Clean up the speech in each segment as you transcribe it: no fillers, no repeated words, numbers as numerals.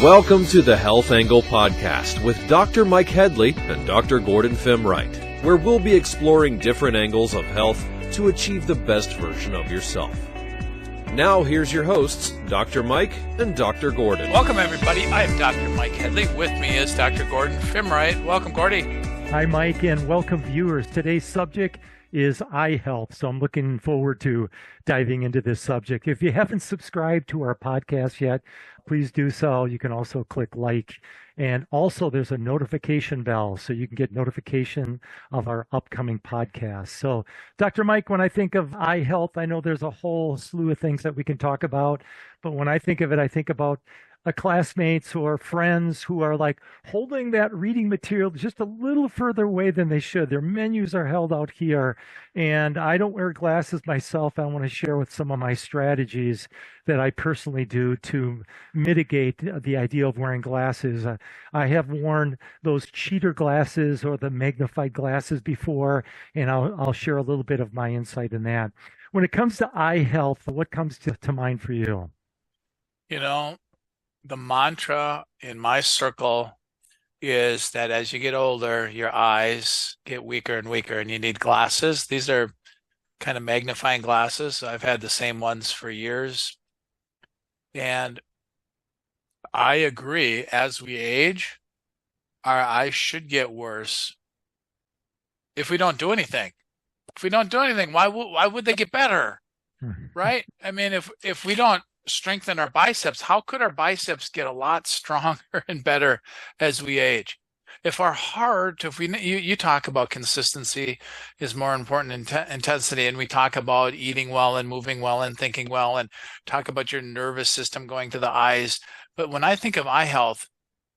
Welcome to the Health Angle Podcast with Dr. Mike Headley and Dr. Gordon Fimwright, where we'll be exploring different angles of health to achieve the best version of yourself. Now, here's your hosts, Dr. Mike and Dr. Gordon. Welcome, everybody. I'm Dr. Mike Headley. With me is Dr. Gordon Fimwright. Welcome, Gordy. Hi, Mike, and welcome, viewers. Today's subject is eye health, so I'm looking forward to diving into this subject. If you haven't subscribed to our podcast yet, please do so. You can also click like, and also there's a notification bell so you can get notification of our upcoming podcast. So, Dr. Mike, when I think of eye health, I know there's a whole slew of things that we can talk about, but when I think of it, I think about classmates or friends who are like holding that reading material just a little further away than they should. Their menus are held out here, and I don't wear glasses myself. I want to share with some of my strategies that I personally do to mitigate the idea of wearing glasses. I have worn those cheater glasses or the magnified glasses before, and I'll share a little bit of my insight in that. When it comes to eye health, what comes to mind for you? You know, the mantra in my circle is that as you get older, your eyes get weaker and weaker and you need glasses. These are kind of magnifying glasses. I've had the same ones for years. And I agree, as we age, our eyes should get worse if we don't do anything. If we don't do anything, why would they get better? Right? I mean, if we don't strengthen our biceps, how could our biceps get a lot stronger and better as we age? If our heart, you talk about consistency is more important than intensity, and we talk about eating well and moving well and thinking well, and talk about your nervous system going to the eyes. But when I think of eye health,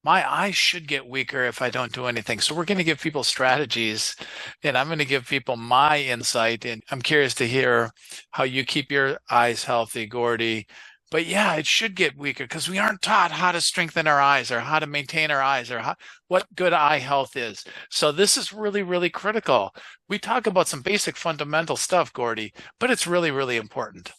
my eyes should get weaker if I don't do anything. So we're going to give people strategies, and I'm going to give people my insight. And I'm curious to hear how you keep your eyes healthy, Gordy. But yeah, it should get weaker because we aren't taught how to strengthen our eyes or how to maintain our eyes or what good eye health is. So this is really, really critical. We talk about some basic fundamental stuff, Gordy, but it's really, really important.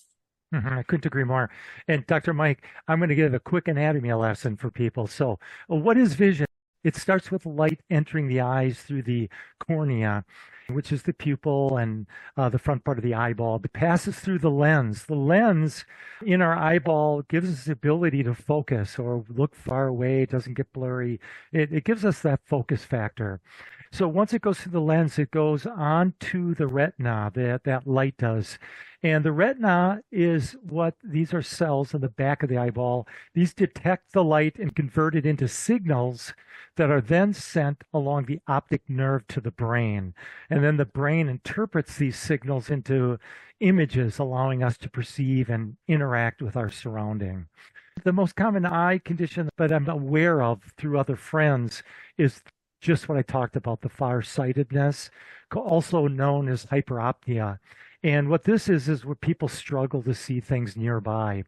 I couldn't agree more. And Dr. Mike, I'm going to give a quick anatomy lesson for people. So what is vision? It starts with light entering the eyes through the cornea, which is the pupil and the front part of the eyeball. It passes through the lens. The lens in our eyeball gives us the ability to focus or look far away. It doesn't get blurry. It gives us that focus factor. So once it goes through the lens, it goes on to the retina, that light does. And the retina is these are cells in the back of the eyeball. These detect the light and convert it into signals that are then sent along the optic nerve to the brain. And then the brain interprets these signals into images, allowing us to perceive and interact with our surrounding. The most common eye condition that I'm aware of through other friends is just what I talked about, the farsightedness, also known as hyperopia. And what this is where people struggle to see things nearby.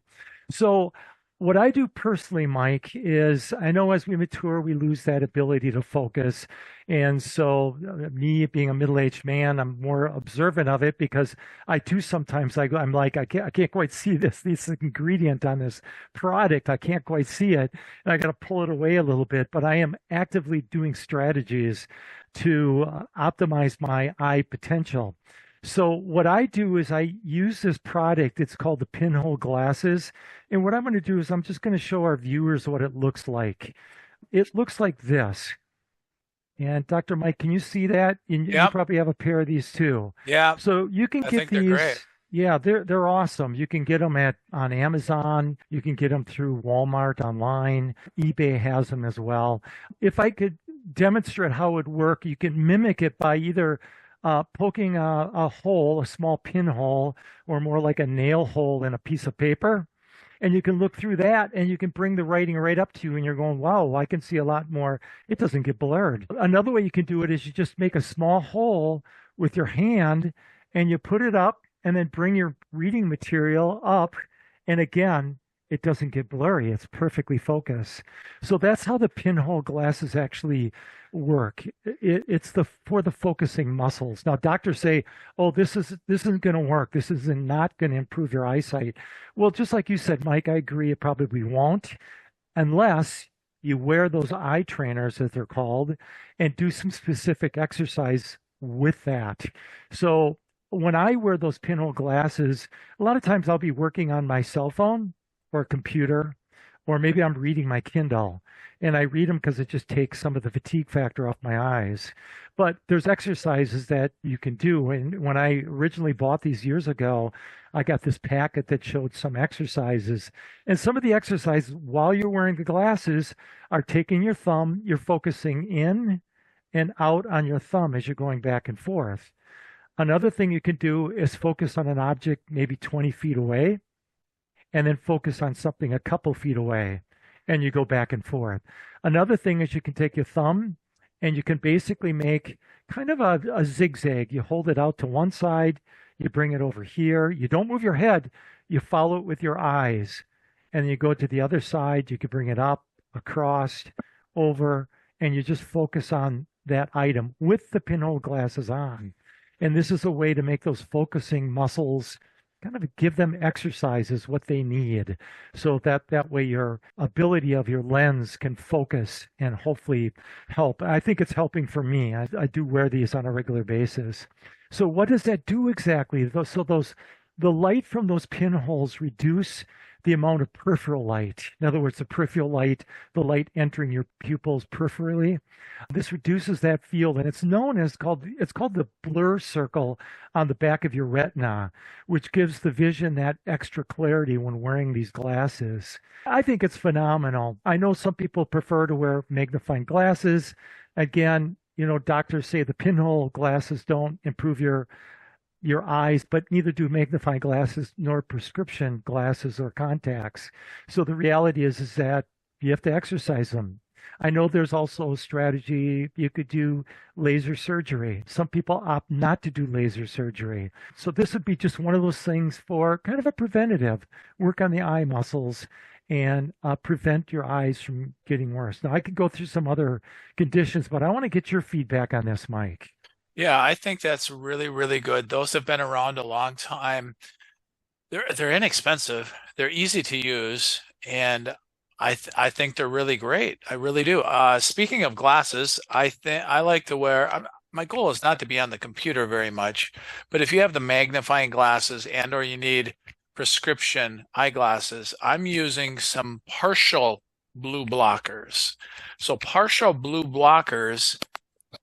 So what I do personally, Mike, is I know as we mature, we lose that ability to focus. And so me being a middle-aged man, I'm more observant of it because I too sometimes I'm like, I can't quite see this ingredient on this product. I can't quite see it. And I got to pull it away a little bit. But I am actively doing strategies to optimize my eye potential. So what I do is I use this product. It's called the Pinhole Glasses. And what I'm going to do is I'm just going to show our viewers what it looks like. It looks like this. And Dr. Mike, can you see that? And you probably have a pair of these too. Yeah. So you can get these. Great. Yeah, they're awesome. You can get them on Amazon. You can get them through Walmart online. eBay has them as well. If I could demonstrate how it would work, you can mimic it by either poking a hole, a small pinhole, or more like a nail hole in a piece of paper. And you can look through that and you can bring the writing right up to you and you're going, wow, I can see a lot more. It doesn't get blurred. Another way you can do it is you just make a small hole with your hand and you put it up and then bring your reading material up. And again, it doesn't get blurry. It's perfectly focused. So that's how the pinhole glasses actually work. It's for the focusing muscles. Now, doctors say, "Oh, this isn't going to work. This is not going to improve your eyesight." Well, just like you said, Mike, I agree. It probably won't, unless you wear those eye trainers, as they're called, and do some specific exercise with that. So when I wear those pinhole glasses, a lot of times I'll be working on my cell phone or computer, or maybe I'm reading my Kindle. And I read them because it just takes some of the fatigue factor off my eyes. But there's exercises that you can do. And when I originally bought these years ago, I got this packet that showed some exercises. And some of the exercises while you're wearing the glasses are taking your thumb, you're focusing in and out on your thumb as you're going back and forth. Another thing you can do is focus on an object maybe 20 feet away and then focus on something a couple feet away and you go back and forth. Another thing is you can take your thumb and you can basically make kind of a zigzag. You hold it out to one side, you bring it over here. You don't move your head, you follow it with your eyes. And then you go to the other side, you can bring it up, across, over, and you just focus on that item with the pinhole glasses on. And this is a way to make those focusing muscles kind of give them exercises what they need so that way your ability of your lens can focus and hopefully help. I think it's helping for me. I do wear these on a regular basis. So what does that do exactly? The light from those pinholes reduce the amount of peripheral light. In other words, the peripheral light, the light entering your pupils peripherally. This reduces that field, and it's called the blur circle on the back of your retina, which gives the vision that extra clarity when wearing these glasses. I think it's phenomenal. I know some people prefer to wear magnifying glasses. Again, doctors say the pinhole glasses don't improve your eyes, but neither do magnifying glasses nor prescription glasses or contacts. So the reality is that you have to exercise them. I know there's also a strategy. You could do laser surgery. Some people opt not to do laser surgery. So this would be just one of those things for kind of a preventative, work on the eye muscles and prevent your eyes from getting worse. Now, I could go through some other conditions, but I want to get your feedback on this, Mike. Yeah, I think that's really, really good. Those have been around a long time. They're inexpensive. They're easy to use, and I think they're really great. I really do. Speaking of glasses, I like to wear. My goal is not to be on the computer very much, but if you have the magnifying glasses or you need prescription eyeglasses, I'm using some partial blue blockers. So partial blue blockers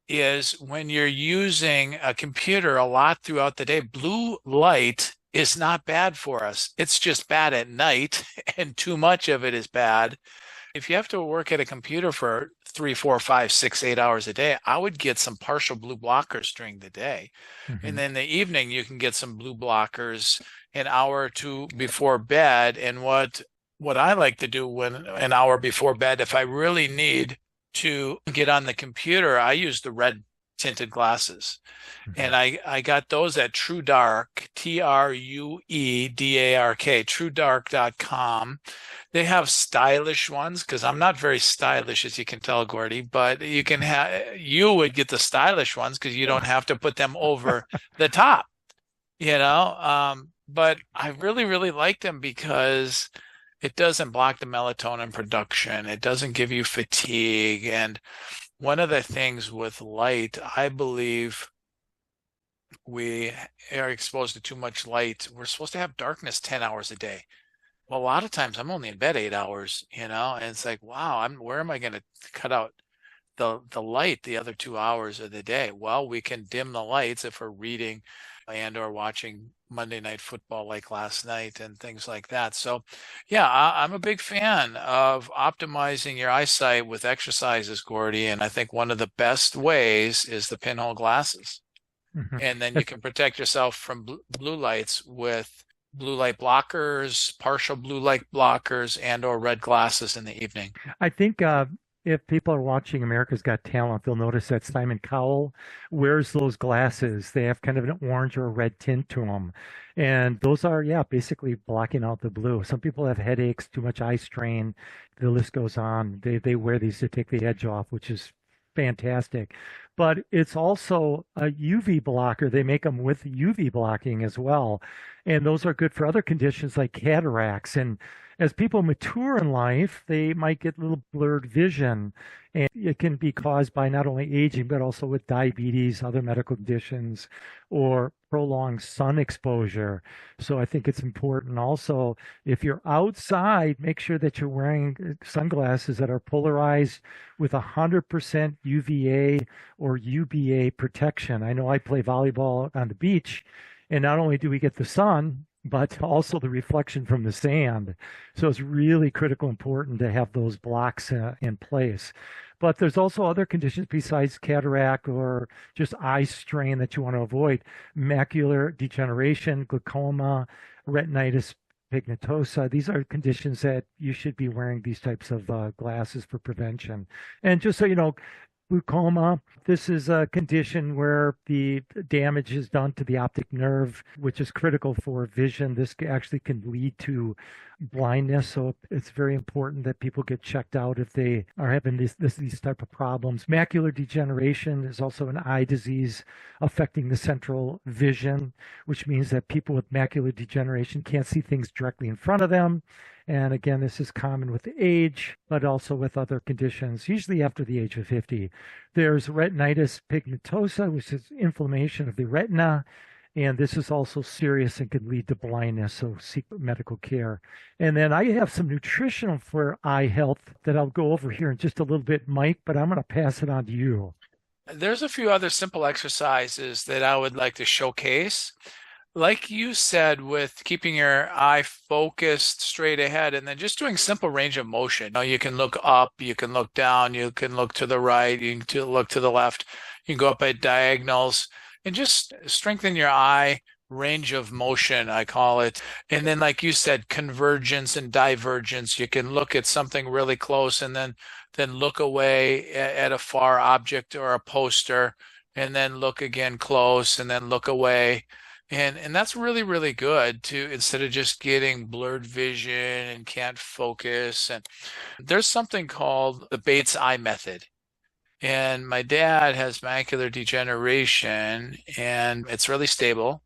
is when you're using a computer a lot throughout the day. Blue light is not bad for us. It's just bad at night, and too much of it is bad. If you have to work at a computer for 3, 4, 5, 6, 8 hours a day, I would get some partial blue blockers during the day. Mm-hmm. And then in the evening, you can get some blue blockers an hour or two before bed. And what I like to do when an hour before bed, if I really need to get on the computer, I use the red tinted glasses. Mm-hmm. And I got those at TrueDark, TrueDark, TrueDark.com. They have stylish ones because I'm not very stylish, as you can tell, Gordy, but you would get the stylish ones because you don't have to put them over the top, but I really, really like them because it doesn't block the melatonin production. It doesn't give you fatigue. And one of the things with light, I believe we are exposed to too much light. We're supposed to have darkness 10 hours a day. Well, a lot of times I'm only in bed 8 hours, and it's like, wow, where am I going to cut out the light the other 2 hours of the day? Well, we can dim the lights if we're reading and or watching Monday Night Football like last night and things like that. So yeah, I'm a big fan of optimizing your eyesight with exercises, Gordy. And I think one of the best ways is the pinhole glasses. Mm-hmm. And then you can protect yourself from blue lights with blue light blockers, partial blue light blockers, and or red glasses in the evening. I think if people are watching America's Got Talent, they'll notice that Simon Cowell wears those glasses. They have kind of an orange or a red tint to them. And those are, basically blocking out the blue. Some people have headaches, too much eye strain. The list goes on. They wear these to take the edge off, which is fantastic. But it's also a UV blocker. They make them with UV blocking as well. And those are good for other conditions like cataracts. And as people mature in life, they might get a little blurred vision. And it can be caused by not only aging, but also with diabetes, other medical conditions, or prolonged sun exposure. So I think it's important also, if you're outside, make sure that you're wearing sunglasses that are polarized with 100% UVA or UBA protection. I know I play volleyball on the beach, and not only do we get the sun, but also the reflection from the sand. So it's really critical important to have those blocks in place. But there's also other conditions besides cataract or just eye strain that you want to avoid. Macular degeneration, glaucoma, retinitis pigmentosa. These are conditions that you should be wearing these types of glasses for prevention. And just so you know, glaucoma, this is a condition where the damage is done to the optic nerve, which is critical for vision. This actually can lead to blindness. So it's very important that people get checked out if they are having these type of problems. Macular degeneration is also an eye disease affecting the central vision, which means that people with macular degeneration can't see things directly in front of them. And again, this is common with age, but also with other conditions, usually after the age of 50. There's retinitis pigmentosa, which is inflammation of the retina. And this is also serious and can lead to blindness, so seek medical care. And then I have some nutritional for eye health that I'll go over here in just a little bit, Mike, but I'm going to pass it on to you. There's a few other simple exercises that I would like to showcase. Like you said, with keeping your eye focused straight ahead and then just doing simple range of motion. You can look up, you can look down, you can look to the right, you can look to the left, you can go up at diagonals and just strengthen your eye range of motion, I call it. And then, like you said, convergence and divergence. You can look at something really close and then look away at a far object or a poster, and then look again close and then look away. And that's really, really good to, instead of just getting blurred vision and can't focus. And there's something called the Bates eye method. And my dad has macular degeneration and it's really stable.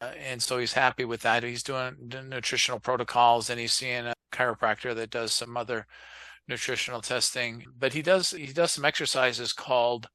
And so he's happy with that. He's doing nutritional protocols and he's seeing a chiropractor that does some other nutritional testing. But he does some exercises called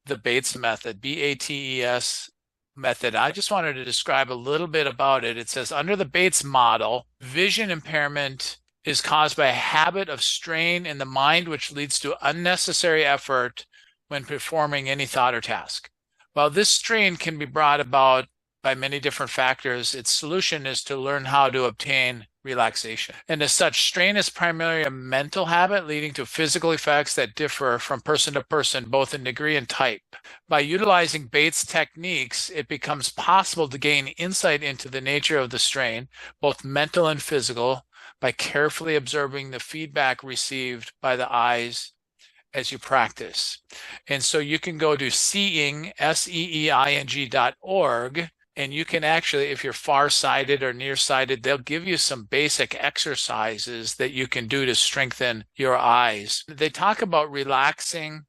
the Bates method, BATES method. I just wanted to describe a little bit about it. It says, under the Bates model, vision impairment is caused by a habit of strain in the mind, which leads to unnecessary effort when performing any thought or task. While this strain can be brought about by many different factors, its solution is to learn how to obtain relaxation. And as such, strain is primarily a mental habit leading to physical effects that differ from person to person, both in degree and type. By utilizing Bates techniques, it becomes possible to gain insight into the nature of the strain, both mental and physical, by carefully observing the feedback received by the eyes as you practice. And so you can go to seeing, SEEING.org, and you can actually, if you're farsighted or nearsighted, they'll give you some basic exercises that you can do to strengthen your eyes. They talk about relaxing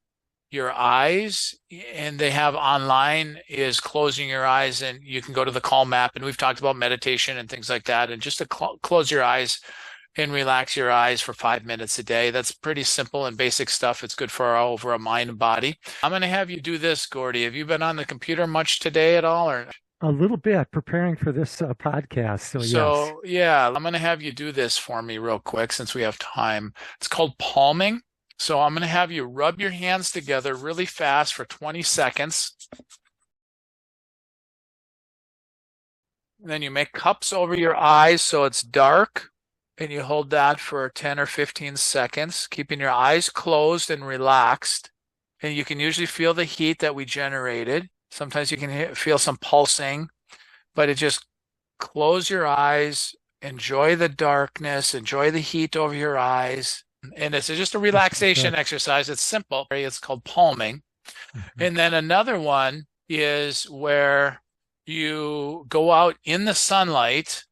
your eyes, and they have online is closing your eyes, and you can go to the Calm app, and we've talked about meditation and things like that, and just to close your eyes and relax your eyes for 5 minutes a day. That's pretty simple and basic stuff. It's good for over a mind and body. I'm going to have you do this, Gordy. Have you been on the computer much today at all? Or a little bit, preparing for this podcast. So yes. Yeah, I'm going to have you do this for me real quick since we have time. It's called palming. So I'm going to have you rub your hands together really fast for 20 seconds. And then you make cups over your eyes so it's dark. And you hold that for 10 or 15 seconds, keeping your eyes closed and relaxed. And you can usually feel the heat that we generated. Sometimes you can feel some pulsing, but it just close your eyes, enjoy the darkness, enjoy the heat over your eyes. And it's just a relaxation exercise. It's simple. It's called palming. And then another one is where you go out in the sunlight.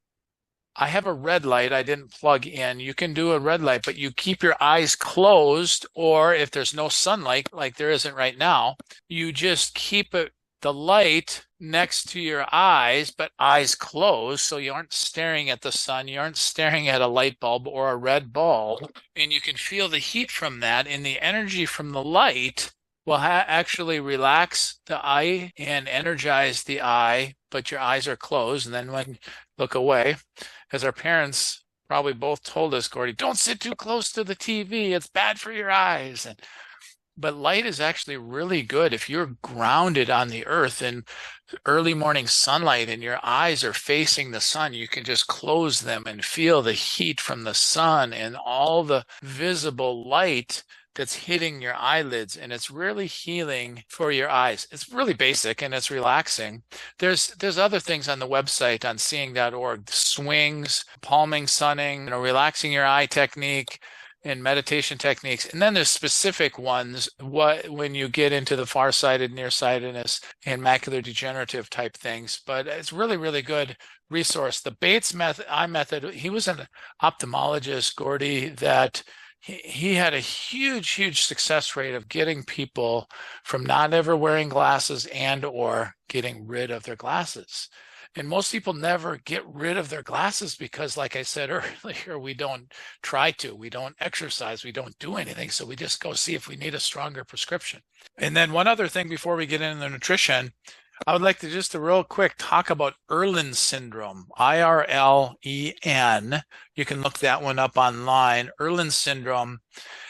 I have a red light I didn't plug in. You can do a red light, but you keep your eyes closed, or if there's no sunlight like there isn't right now, you just keep it the light next to your eyes, but eyes closed, so you aren't staring at the sun, you aren't staring at a light bulb or a red ball, and you can feel the heat from that, and the energy from the light will actually relax the eye and energize the eye, but your eyes are closed. And then when you look away, as our parents probably both told us, Gordy, don't sit too close to the TV, it's bad for your eyes. But light is actually really good if you're grounded on the earth in early morning sunlight and your eyes are facing the sun. You can just close them and feel the heat from the sun and all the visible light that's hitting your eyelids, and it's really healing for your eyes. It's really basic and it's relaxing. There's other things on the website on seeing.org, swings, palming, sunning, relaxing your eye technique and meditation techniques. And then there's specific ones when you get into the farsighted, nearsightedness, and macular degenerative type things. But it's really, really good resource. The Bates eye method, he was an ophthalmologist, Gordy, that he had a huge success rate of getting people from not ever wearing glasses and or getting rid of their glasses. And most people never get rid of their glasses because, like I said earlier, we don't try to, we don't exercise, we don't do anything. So we just go see if we need a stronger prescription. And then one other thing before we get into the nutrition, I would like to just real quick talk about Irlen syndrome, IRLEN. You can look that one up online. Irlen syndrome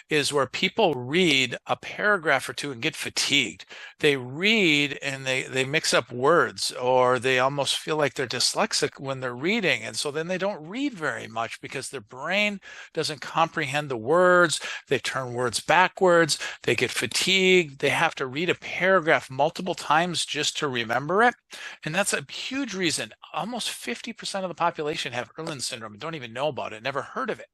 is where people read a paragraph or two and get fatigued. They read and they mix up words, or they almost feel like they're dyslexic when they're reading. And so then they don't read very much because their brain doesn't comprehend the words. They turn words backwards. They get fatigued. They have to read a paragraph multiple times just to remember it. And that's a huge reason. Almost 50% of the population have Irlen syndrome and don't even know about it, never heard of it.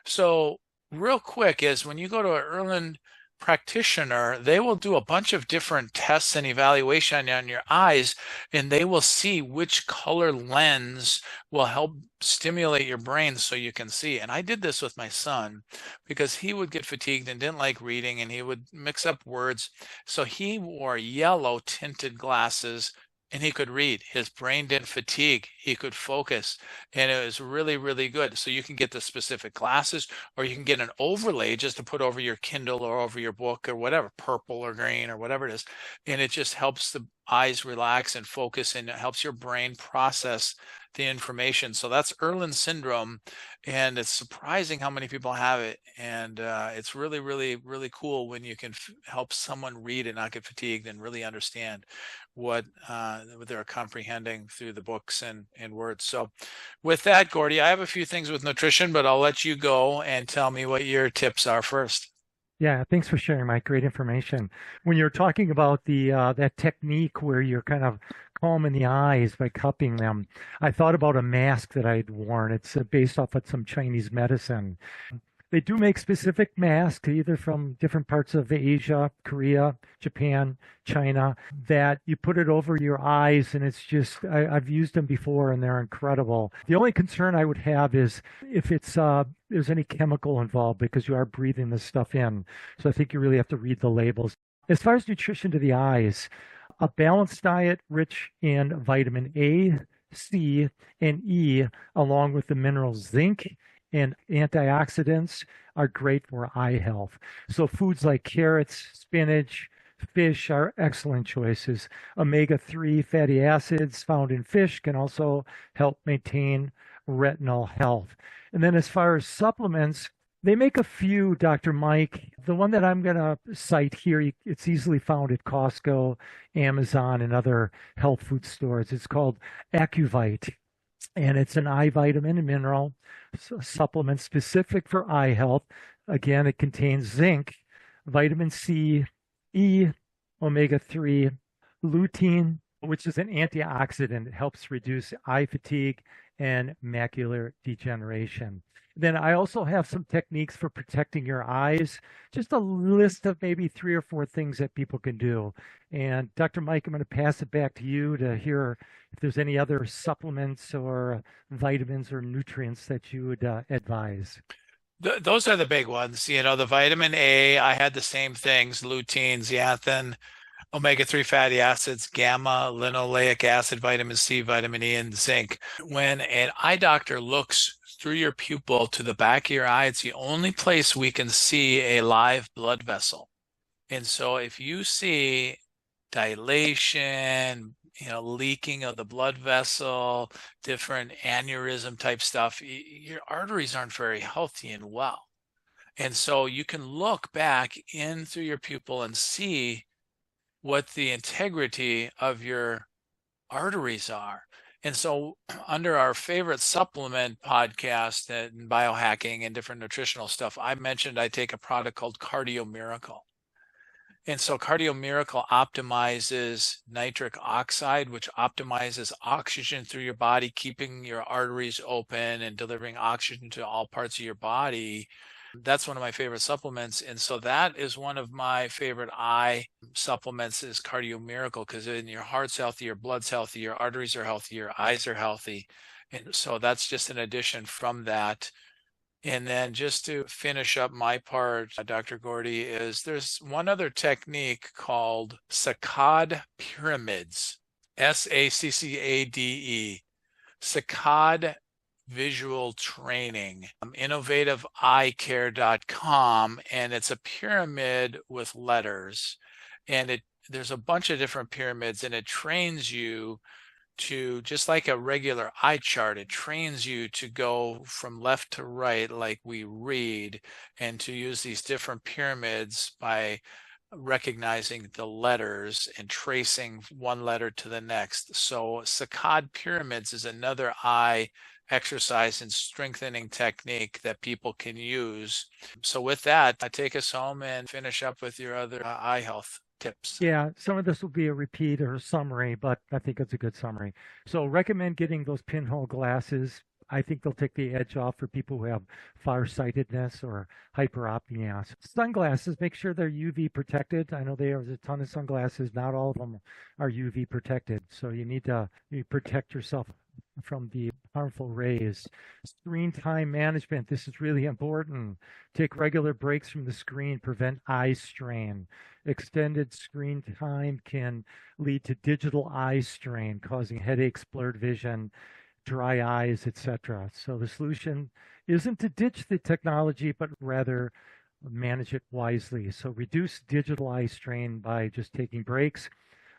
So real quick is when you go to an Irlen practitioner, they will do a bunch of different tests and evaluation on your eyes, and they will see which color lens will help stimulate your brain so you can see. And I did this with my son because he would get fatigued and didn't like reading, and he would mix up words. So he wore yellow tinted glasses and he could read. His brain didn't fatigue. He could focus, and it was really, really good. So you can get the specific glasses, or you can get an overlay just to put over your Kindle or over your book or whatever, purple or green or whatever it is. And it just helps the eyes relax and focus, and it helps your brain process the information. So that's Irlen syndrome, and it's surprising how many people have it. And it's really, really, really cool when you can help someone read and not get fatigued and really understand what they're comprehending through the books and words. So with that, Gordy, I have a few things with nutrition, but I'll let you go and tell me what your tips are first. Yeah, thanks for sharing, Mike. Great information. When you're talking about the that technique where you're kind of calming the eyes by cupping them, I thought about a mask that I'd worn. It's based off of some Chinese medicine. They do make specific masks, either from different parts of Asia, Korea, Japan, China, that you put it over your eyes, and it's just, I've used them before, and they're incredible. The only concern I would have is if there's any chemical involved, because you are breathing this stuff in. So I think you really have to read the labels. As far as nutrition to the eyes, a balanced diet rich in vitamin A, C, and E, along with the minerals zinc and antioxidants, are great for eye health. So foods like carrots, spinach, fish are excellent choices. Omega-3 fatty acids found in fish can also help maintain retinal health. And then as far as supplements, they make a few, Dr. Mike. The one that I'm going to cite here, it's easily found at Costco, Amazon, and other health food stores. It's called Acuvite, and it's an eye vitamin and mineral supplement specific for eye health. Again, it contains zinc, vitamin C, E, omega-3, lutein, which is an antioxidant. It helps reduce eye fatigue and macular degeneration. Then I also have some techniques for protecting your eyes, just a list of maybe 3 or 4 things that people can do. And Dr. Mike, I'm going to pass it back to you to hear if there's any other supplements or vitamins or nutrients that you would advise. Those are the big ones. The vitamin A, I had the same things, lutein, zeaxanthin, omega-3 fatty acids, gamma, linoleic acid, vitamin C, vitamin E, and zinc. When an eye doctor looks through your pupil to the back of your eye, it's the only place we can see a live blood vessel. And so if you see dilation, leaking of the blood vessel, different aneurysm type stuff, your arteries aren't very healthy and well. And so you can look back in through your pupil and see what the integrity of your arteries are. And so under our favorite supplement podcast and biohacking and different nutritional stuff, I mentioned I take a product called Cardio Miracle. And so Cardio Miracle optimizes nitric oxide, which optimizes oxygen through your body, keeping your arteries open and delivering oxygen to all parts of your body. That's one of my favorite supplements. And so that is one of my favorite eye supplements is Cardio Miracle, because then your heart's healthy, your blood's healthy, your arteries are healthy, your eyes are healthy. And so that's just an addition from that. And then just to finish up my part, Dr. Gordy, is there's one other technique called Saccade pyramids, SACCADE, Saccade visual training, innovativeyecare.com, and it's a pyramid with letters, and there's a bunch of different pyramids, and it trains you to, just like a regular eye chart, it trains you to go from left to right like we read, and to use these different pyramids by recognizing the letters and tracing one letter to the next. So Saccade pyramids is another eye exercise and strengthening technique that people can use. So with that, take us home and finish up with your other eye health tips. Yeah, some of this will be a repeat or a summary, but I think it's a good summary. So recommend getting those pinhole glasses. I think they'll take the edge off for people who have farsightedness or hyperopia. Sunglasses, make sure they're UV protected. I know there's a ton of sunglasses. Not all of them are UV protected. So you need to protect yourself from the harmful rays. Screen time management. This is really important. Take regular breaks from the screen. Prevent eye strain. Extended screen time can lead to digital eye strain, causing headaches, blurred vision, dry eyes, etc. So the solution isn't to ditch the technology, but rather manage it wisely. So reduce digital eye strain by just taking breaks.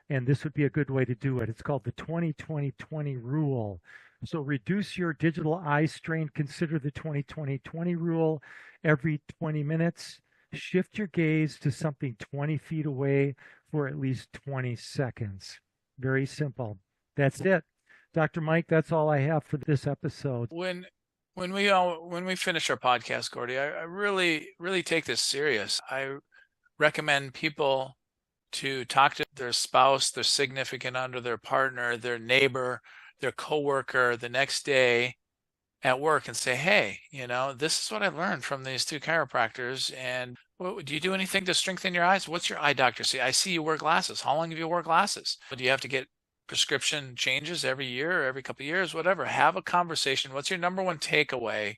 And this would be a good way to do it. It's called the 20-20-20 rule. So reduce your digital eye strain. Consider the 20-20-20 rule. Every 20 minutes, shift your gaze to something 20 feet away for at least 20 seconds. Very simple. That's it. Dr. Mike, that's all I have for this episode. When we finish our podcast, Gordy, I really take this serious. I recommend people to talk to their spouse, their significant other, their partner, their neighbor, their coworker the next day at work and say, hey, this is what I learned from these two chiropractors. And do you do anything to strengthen your eyes? What's your eye doctor say? I see you wear glasses. How long have you worn glasses? Do you have to get prescription changes every year or every couple of years, whatever? Have a conversation. What's your number one takeaway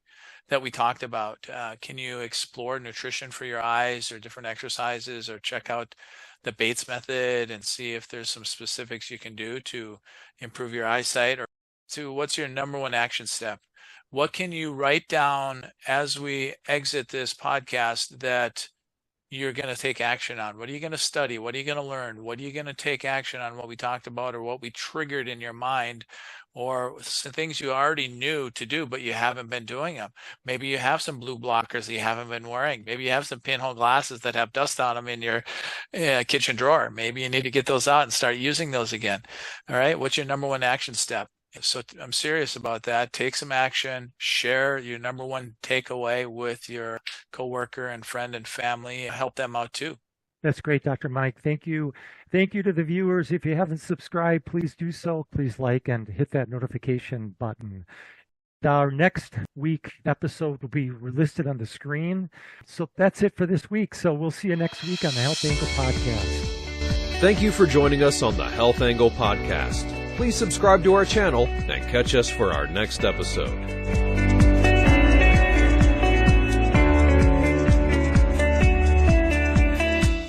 that we talked about? Can you explore nutrition for your eyes or different exercises, or check out the Bates method and see if there's some specifics you can do to improve your eyesight? Or what's your number one action step? What can you write down as we exit this podcast that you're going to take action on? What are you going to study? What are you going to learn? What are you going to take action on, what we talked about or what we triggered in your mind, or some things you already knew to do, but you haven't been doing them? Maybe you have some blue blockers that you haven't been wearing. Maybe you have some pinhole glasses that have dust on them in your kitchen drawer. Maybe you need to get those out and start using those again. All right. What's your number one action step? So I'm serious about that. Take some action, share your number one takeaway with your coworker and friend and family. Help them out too. That's great, Dr. Mike. Thank you. Thank you to the viewers. If you haven't subscribed, please do so. Please like and hit that notification button. Our next week episode will be listed on the screen. So that's it for this week. So we'll see you next week on the Health Angle Podcast. Thank you for joining us on the Health Angle Podcast. Please subscribe to our channel and catch us for our next episode.